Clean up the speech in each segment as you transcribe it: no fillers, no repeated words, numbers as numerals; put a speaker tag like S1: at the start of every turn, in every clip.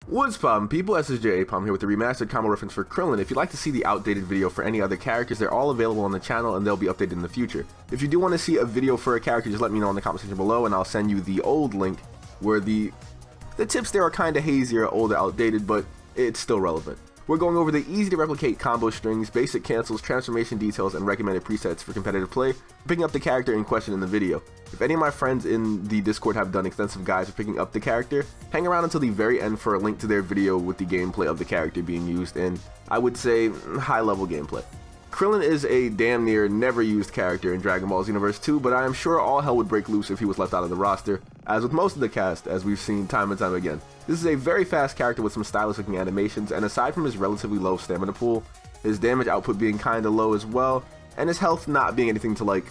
S1: What's poppin' people, SSJAipom here with the remastered combo reference for Krillin. If you'd like to see the outdated video for any other characters, they're all available on the channel and they'll be updated in the future. If you do want to see a video for a character, just let me know in the comment section below and I'll send you the old link where the tips there are kinda hazier, older, outdated, but it's still relevant. We're going over the easy to replicate combo strings, basic cancels, transformation details, and recommended presets for competitive play, picking up the character in question in the video. If any of my friends in the Discord have done extensive guides for picking up the character, hang around until the very end for a link to their video with the gameplay of the character being used in, I would say, high level gameplay. Krillin is a damn near never used character in Dragonball Xenoverse 2, but I am sure all hell would break loose if he was left out of the roster, as with most of the cast, as we've seen time and time again. This is a very fast character with some stylish looking animations, and aside from his relatively low stamina pool, his damage output being kinda low as well, and his health not being anything to like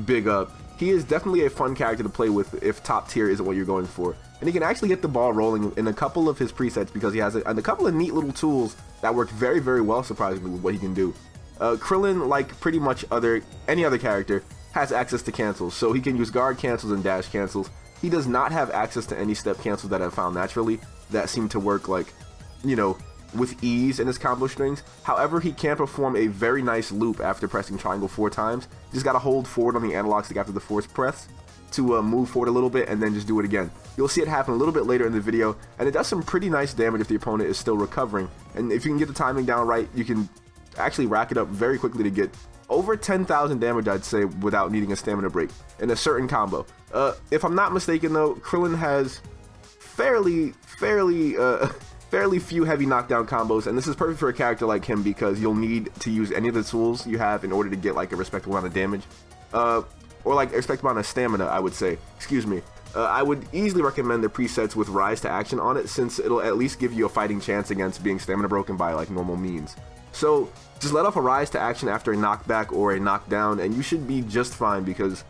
S1: big up, he is definitely a fun character to play with if top tier isn't what you're going for. And he can actually get the ball rolling in a couple of his presets because he has a couple of neat little tools that work very, very well surprisingly with what he can do. Krillin, like pretty much any other character, has access to cancels, so he can use guard cancels and dash cancels. He does not have access to any step cancels that I've found naturally that seem to work like, you know, with ease in his combo strings. However, he can perform a very nice loop after pressing triangle 4 times. You just gotta hold forward on the analog stick after the force press to move forward a little bit and then just do it again. You'll see it happen a little bit later in the video, and it does some pretty nice damage if the opponent is still recovering. And if you can get the timing down right, you can actually rack it up very quickly to get over 10,000 damage, I'd say, without needing a stamina break in a certain combo. If I'm not mistaken though, Krillin has fairly few heavy knockdown combos, and this is perfect for a character like him because you'll need to use any of the tools you have in order to get like a respectable amount of damage, or like a respectable amount of stamina, I would say. Excuse me. I would easily recommend the presets with rise to action on it, since it'll at least give you a fighting chance against being stamina broken by like normal means. So just let off a rise to action after a knockback or a knockdown and you should be just fine because,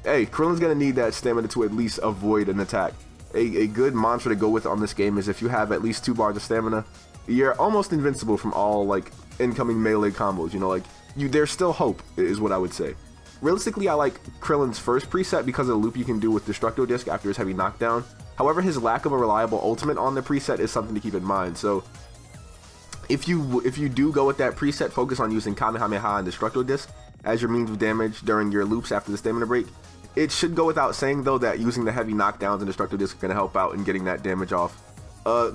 S1: hey, Krillin's gonna need that stamina to at least avoid an attack. A good mantra to go with on this game is if you have at least 2 bars of stamina, you're almost invincible from all like incoming melee combos, you know, like there's still hope is what I would say. Realistically, I like Krillin's first preset because of the loop you can do with Destructo Disc after his heavy knockdown. However, his lack of a reliable ultimate on the preset is something to keep in mind, so if you do go with that preset, focus on using Kamehameha and Destructo Disc as your means of damage during your loops after the stamina break. It should go without saying though that using the heavy knockdowns and Destructo Disc are going to help out in getting that damage off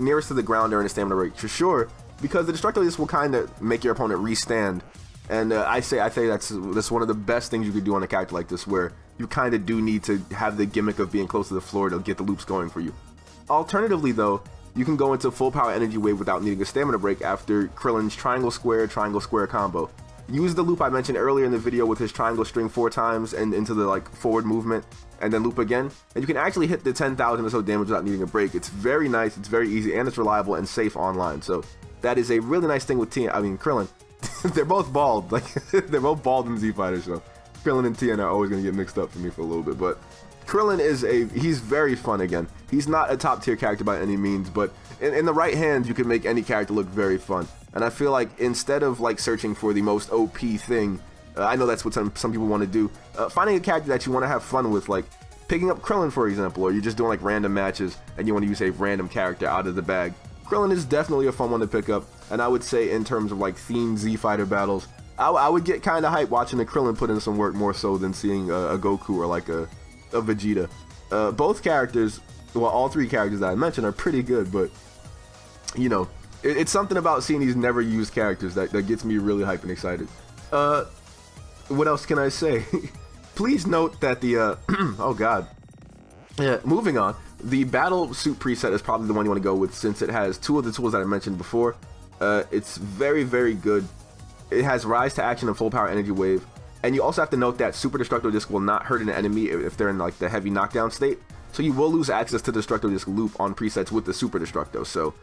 S1: nearest to the ground during the stamina break for sure, because the Destructo Disc will kind of make your opponent restand, and I say that's one of the best things you could do on a character like this, where you kind of do need to have the gimmick of being close to the floor to get the loops going for you. Alternatively though, you can go into full power energy wave without needing a stamina break after Krillin's triangle square combo. Use the loop I mentioned earlier in the video with his triangle string 4 times and into the like forward movement, and then loop again, and you can actually hit the 10,000 or so damage without needing a break. It's very nice, it's very easy, and it's reliable and safe online. So that is a really nice thing with Krillin. They're both bald, like they're both bald in Z Fighter, so Krillin and Tien are always gonna get mixed up for me for a little bit, but Krillin he's very fun again. He's not a top tier character by any means, but in the right hands you can make any character look very fun. And I feel like instead of like searching for the most OP thing, I know that's what some people want to do, finding a character that you want to have fun with, like picking up Krillin for example, or you're just doing like random matches and you want to use a random character out of the bag. Krillin is definitely a fun one to pick up, and I would say in terms of like themed Z Fighter battles, I would get kind of hyped watching the Krillin put in some work more so than seeing a Goku or like a Vegeta. Both characters, well, all 3 characters that I mentioned are pretty good, but you know, it's something about seeing these never used characters that gets me really hyped and excited. What else can I say? Please note that the oh god, yeah, moving on, the battle suit preset is probably the one you want to go with since it has 2 of the tools that I mentioned before. It's very, very good. It has rise to action and full power energy wave. And you also have to note that Super Destructo Disc will not hurt an enemy if they're in like the heavy knockdown state. So you will lose access to Destructo Disc loop on presets with the Super Destructo. So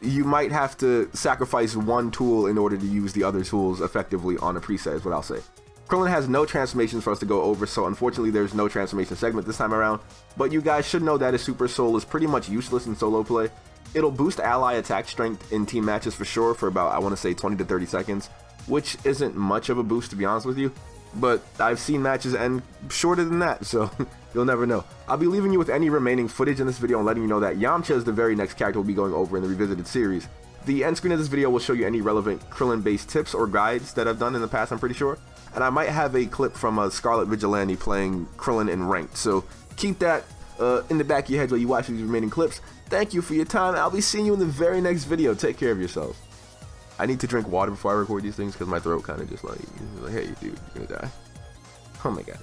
S1: you might have to sacrifice one tool in order to use the other tools effectively on a preset is what I'll say. Krillin has no transformations for us to go over, so unfortunately there's no transformation segment this time around. But you guys should know that his Super Soul is pretty much useless in solo play. It'll boost ally attack strength in team matches for sure for about, I want to say 20 to 30 seconds, which isn't much of a boost to be honest with you. but I've seen matches end shorter than that, so you'll never know. I'll be leaving you with any remaining footage in this video and letting you know that Yamcha is the very next character we'll be going over in the Revisited series. The end screen of this video will show you any relevant Krillin-based tips or guides that I've done in the past, I'm pretty sure. And I might have a clip from Scarlet Vigilante playing Krillin in Ranked, so keep that in the back of your head while you watch these remaining clips. Thank you for your time. I'll be seeing you in the very next video. Take care of yourselves. I need to drink water before I record these things because my throat kind of just like, hey, dude, you're gonna die. Oh my god.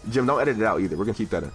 S1: Jim, don't edit it out either. We're gonna keep that in.